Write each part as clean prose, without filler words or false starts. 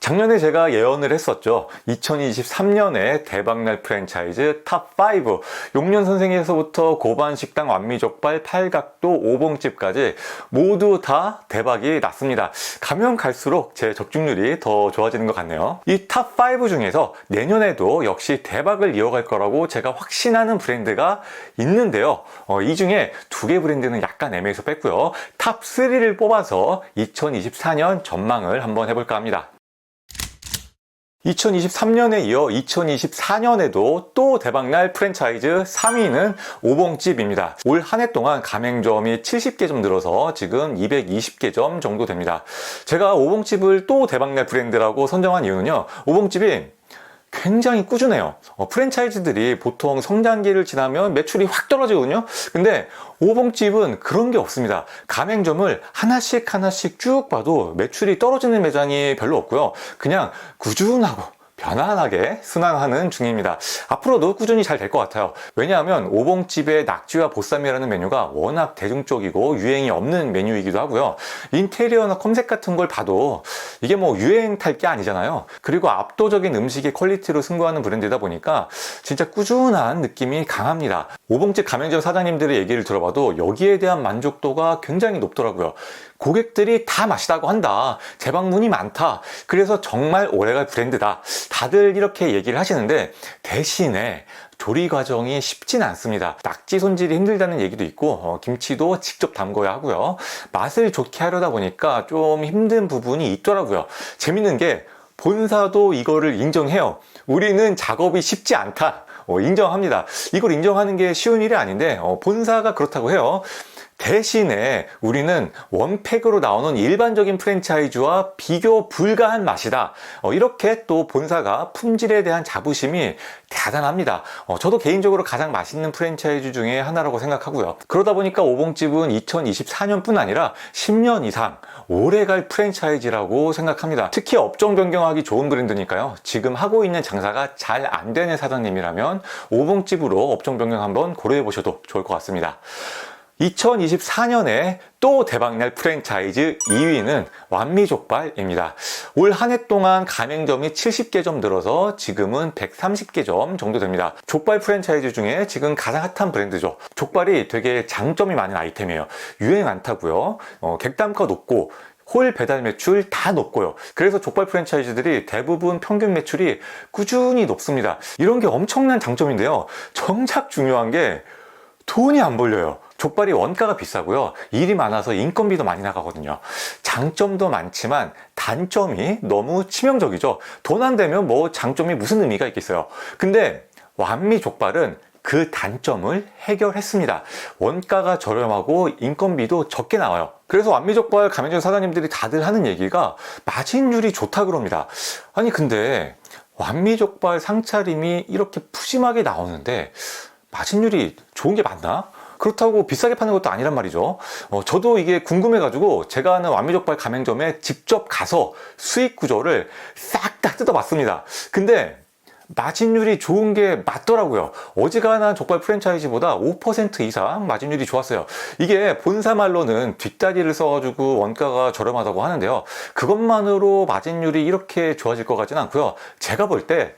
작년에 제가 예언을 했었죠. 2023년에 대박날 프랜차이즈 탑5, 용년 선생에서부터 고반식당, 완미족발, 팔각도, 오봉집까지 모두 다 대박이 났습니다. 가면 갈수록 제 적중률이 더 좋아지는 것 같네요. 이 탑5 중에서 내년에도 역시 대박을 이어갈 거라고 제가 확신하는 브랜드가 있는데요. 이 중에 두 개 브랜드는 약간 애매해서 뺐고요. 탑3를 뽑아서 2024년 전망을 한번 해볼까 합니다. 2023년에 이어 2024년에도 또 대박날 프랜차이즈 3위는 오봉집입니다. 올 한 해 동안 가맹점이 70개 점 늘어서 지금 220개 점 정도 됩니다. 제가 오봉집을 또 대박날 브랜드라고 선정한 이유는요. 오봉집이 굉장히 꾸준해요. 프랜차이즈들이 보통 성장기를 지나면 매출이 확 떨어지거든요. 근데 오봉집은 그런 게 없습니다. 가맹점을 하나씩 쭉 봐도 매출이 떨어지는 매장이 별로 없고요. 그냥 꾸준하고 편안하게 순항하는 중입니다. 앞으로도 꾸준히 잘 될 것 같아요. 왜냐하면 오봉집의 낙지와 보쌈이라는 메뉴가 워낙 대중적이고 유행이 없는 메뉴이기도 하고요. 인테리어나 컴색 같은 걸 봐도 이게 뭐 유행 탈 게 아니잖아요. 그리고 압도적인 음식의 퀄리티로 승부하는 브랜드다 보니까 진짜 꾸준한 느낌이 강합니다. 오봉집 가맹점 사장님들의 얘기를 들어봐도 여기에 대한 만족도가 굉장히 높더라고요. 고객들이 다 맛있다고 한다. 재방문이 많다. 그래서 정말 오래갈 브랜드다. 다들 이렇게 얘기를 하시는데 대신에 조리 과정이 쉽진 않습니다. 낙지 손질이 힘들다는 얘기도 있고 김치도 직접 담궈야 하고요. 맛을 좋게 하려다 보니까 좀 힘든 부분이 있더라고요. 재밌는 게 본사도 이거를 인정해요. 우리는 작업이 쉽지 않다. 인정합니다. 이걸 인정하는 게 쉬운 일이 아닌데 본사가 그렇다고 해요. 대신에 우리는 원팩으로 나오는 일반적인 프랜차이즈와 비교 불가한 맛이다. 이렇게 또 본사가 품질에 대한 자부심이 대단합니다. 저도 개인적으로 가장 맛있는 프랜차이즈 중에 하나라고 생각하고요. 그러다 보니까 오봉집은 2024년뿐 아니라 10년 이상 오래갈 프랜차이즈라고 생각합니다. 특히 업종 변경하기 좋은 브랜드니까요. 지금 하고 있는 장사가 잘 안 되는 사장님이라면 오봉집으로 업종 변경 한번 고려해 보셔도 좋을 것 같습니다. 2024년에 또 대박날 프랜차이즈 2위는 완미족발입니다. 올 한 해 동안 가맹점이 70개 점 늘어서 지금은 130개 점 정도 됩니다. 족발 프랜차이즈 중에 지금 가장 핫한 브랜드죠. 족발이 되게 장점이 많은 아이템이에요. 유행 안 타고요. 객단가 높고 홀 배달 매출 다 높고요. 그래서 족발 프랜차이즈들이 대부분 평균 매출이 꾸준히 높습니다. 이런 게 엄청난 장점인데요. 정작 중요한 게 돈이 안 벌려요. 족발이 원가가 비싸고요. 일이 많아서 인건비도 많이 나가거든요. 장점도 많지만 단점이 너무 치명적이죠. 돈 안 되면 뭐 장점이 무슨 의미가 있겠어요. 근데 완미족발은 그 단점을 해결했습니다. 원가가 저렴하고 인건비도 적게 나와요. 그래서 완미족발 가맹점 사장님들이 다들 하는 얘기가 마진율이 좋다 그럽니다. 아니 근데 완미족발 상차림이 이렇게 푸짐하게 나오는데 마진율이 좋은 게 맞나? 그렇다고 비싸게 파는 것도 아니란 말이죠. 저도 이게 궁금해가지고 제가 아는 완미족발 가맹점에 직접 가서 수익 구조를 싹 다 뜯어봤습니다. 근데 마진율이 좋은 게 맞더라고요. 어지간한 족발 프랜차이즈보다 5% 이상 마진율이 좋았어요. 이게 본사 말로는 뒷다리를 써가지고 원가가 저렴하다고 하는데요. 그것만으로 마진율이 이렇게 좋아질 것 같지는 않고요. 제가 볼 때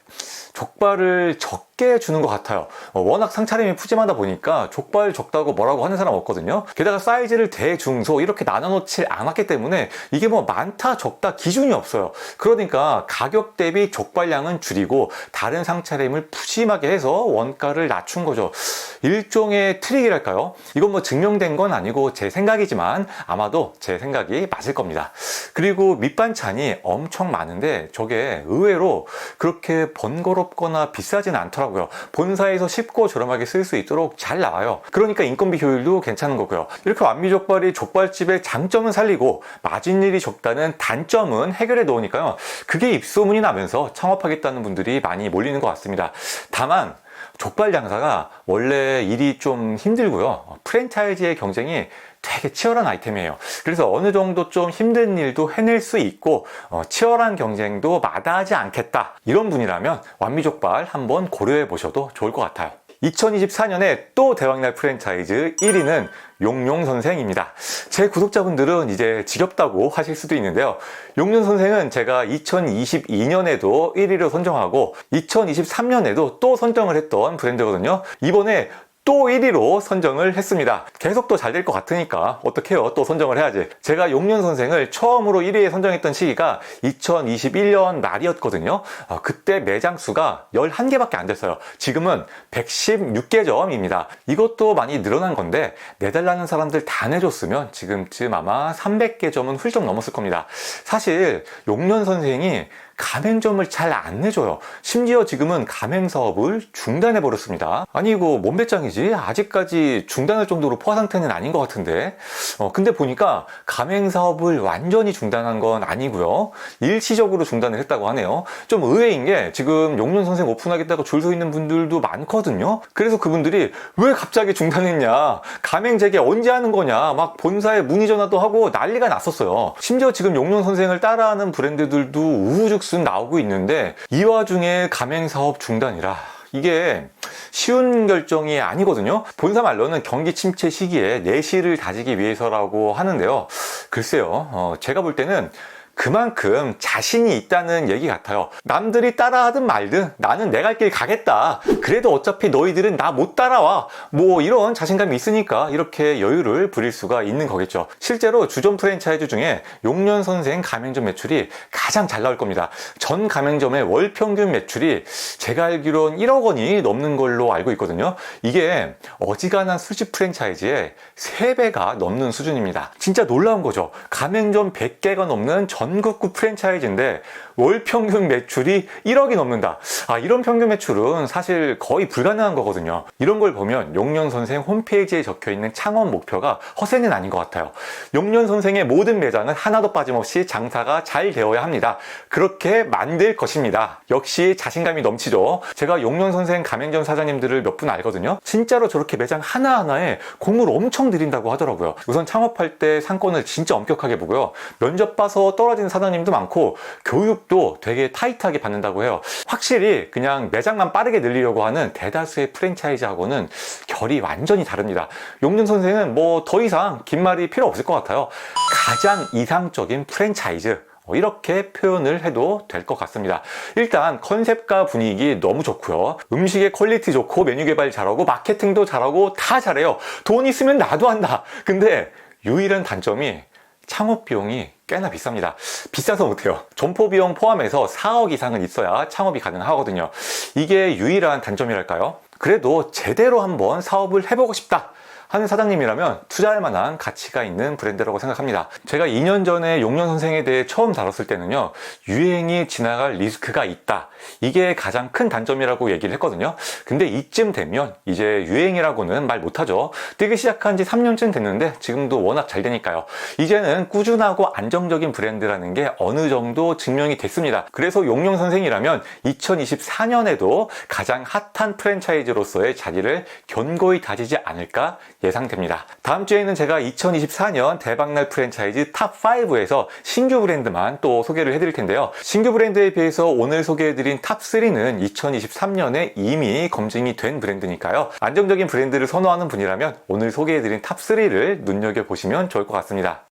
족발을 적게 주는 것 같아요. 워낙 상차림이 푸짐하다 보니까 족발 적다고 뭐라고 하는 사람 없거든요. 게다가 사이즈를 대중소 이렇게 나눠놓지 않았기 때문에 이게 뭐 많다 적다 기준이 없어요. 그러니까 가격 대비 족발량은 줄이고 다른 상차림을 푸짐하게 해서 원가를 낮춘 거죠. 일종의 트릭이랄까요? 이건 뭐 증명된 건 아니고 제 생각이지만 아마도 제 생각이 맞을 겁니다. 그리고 밑반찬이 엄청 많은데 저게 의외로 그렇게 번거롭거나 비싸진 않더라고요. 본사에서 쉽고 저렴하게 쓸 수 있도록 잘 나와요. 그러니까 인건비 효율도 괜찮은 거고요. 이렇게 완미족발이 족발집의 장점은 살리고 마진율이 적다는 단점은 해결해 놓으니까요. 그게 입소문이 나면서 창업하겠다는 분들이 많이 몰리는 것 같습니다. 다만 족발 장사가 원래 일이 좀 힘들고요. 프랜차이즈의 경쟁이 되게 치열한 아이템이에요. 그래서 어느 정도 좀 힘든 일도 해낼 수 있고 치열한 경쟁도 마다하지 않겠다. 이런 분이라면 완미족발 한번 고려해 보셔도 좋을 것 같아요. 2024년에 또 대박날 프랜차이즈 1위는 용용 선생입니다. 제 구독자분들은 이제 지겹다고 하실 수도 있는데요. 용용 선생은 제가 2022년에도 1위로 선정하고 2023년에도 또 선정을 했던 브랜드거든요. 이번에 또 1위로 선정을 했습니다. 계속 또 잘 될 것 같으니까 어떡해요? 또 선정을 해야지. 제가 용년 선생을 처음으로 1위에 선정했던 시기가 2021년 말이었거든요. 그때 매장 수가 11개밖에 안 됐어요. 지금은 116개점입니다. 이것도 많이 늘어난 건데 내달라는 사람들 다 내줬으면 지금쯤 아마 300개점은 훌쩍 넘었을 겁니다. 사실 용년 선생이 가맹점을 잘 안 내줘요. 심지어 지금은 가맹 사업을 중단해 버렸습니다. 아니 이거 뭔 배짱이지? 아직까지 중단할 정도로 포화 상태는 아닌 것 같은데 근데 보니까 가맹 사업을 완전히 중단한 건 아니고요. 일시적으로 중단을 했다고 하네요. 좀 의외인 게 지금 용년 선생 오픈하겠다고 줄 서 있는 분들도 많거든요. 그래서 그분들이 왜 갑자기 중단했냐, 가맹 재개 언제 하는 거냐 막 본사에 문의 전화도 하고 난리가 났었어요. 심지어 지금 용년 선생을 따라하는 브랜드들도 우후죽순 나오고 있는데 이 와중에 가맹사업 중단이라 이게 쉬운 결정이 아니거든요. 본사 말로는 경기 침체 시기에 내실을 다지기 위해서라고 하는데요. 글쎄요, 제가 볼 때는 그만큼 자신이 있다는 얘기 같아요. 남들이 따라하든 말든 나는 내 갈 길 가겠다. 그래도 어차피 너희들은 나 못 따라와. 뭐 이런 자신감이 있으니까 이렇게 여유를 부릴 수가 있는 거겠죠. 실제로 주점 프랜차이즈 중에 용년 선생 가맹점 매출이 가장 잘 나올 겁니다. 전 가맹점의 월 평균 매출이 제가 알기론 1억 원이 넘는 걸로 알고 있거든요. 이게 어지간한 술집 프랜차이즈의 3배가 넘는 수준입니다. 진짜 놀라운 거죠. 가맹점 100개가 넘는 전국구 프랜차이즈인데 월 평균 매출이 1억이 넘는다. 이런 평균 매출은 사실 거의 불가능한 거거든요. 이런 걸 보면 용년 선생 홈페이지에 적혀있는 창업 목표가 허세는 아닌 것 같아요. 용년 선생의 모든 매장은 하나도 빠짐없이 장사가 잘 되어야 합니다. 그렇게 만들 것입니다. 역시 자신감이 넘치죠. 제가 용년 선생 가맹점 사장님들을 몇 분 알거든요. 진짜로 저렇게 매장 하나하나에 공을 엄청 들인다고 하더라고요. 우선 창업할 때 상권을 진짜 엄격하게 보고요. 면접 봐서 떨어지는 사장님도 많고 교육도 되게 타이트하게 받는다고 해요. 확실히 그냥 매장만 빠르게 늘리려고 하는 대다수의 프랜차이즈하고는 결이 완전히 다릅니다. 용년 선생은 뭐 더 이상 긴 말이 필요 없을 것 같아요. 가장 이상적인 프랜차이즈, 이렇게 표현을 해도 될 것 같습니다. 일단 컨셉과 분위기 너무 좋고요. 음식의 퀄리티 좋고 메뉴 개발 잘하고 마케팅도 잘하고 다 잘해요. 돈 있으면 나도 한다. 근데 유일한 단점이 창업 비용이 꽤나 비쌉니다. 비싸서 못해요. 점포 비용 포함해서 4억 이상은 있어야 창업이 가능하거든요. 이게 유일한 단점이랄까요? 그래도 제대로 한번 사업을 해보고 싶다 하는 사장님이라면 투자할 만한 가치가 있는 브랜드라고 생각합니다. 제가 2년 전에 용년 선생에 대해 처음 다뤘을 때는요, 유행이 지나갈 리스크가 있다, 이게 가장 큰 단점이라고 얘기를 했거든요. 근데 이쯤 되면 이제 유행이라고는 말 못하죠. 뜨기 시작한 지 3년쯤 됐는데 지금도 워낙 잘 되니까요. 이제는 꾸준하고 안정적인 브랜드라는 게 어느 정도 증명이 됐습니다. 그래서 용년 선생이라면 2024년에도 가장 핫한 프랜차이즈로서의 자리를 견고히 다지지 않을까 예상됩니다. 다음 주에는 제가 2024년 대박날 프랜차이즈 탑5에서 신규 브랜드만 또 소개를 해드릴 텐데요. 신규 브랜드에 비해서 오늘 소개해드린 탑3는 2023년에 이미 검증이 된 브랜드니까요. 안정적인 브랜드를 선호하는 분이라면 오늘 소개해드린 탑3를 눈여겨보시면 좋을 것 같습니다.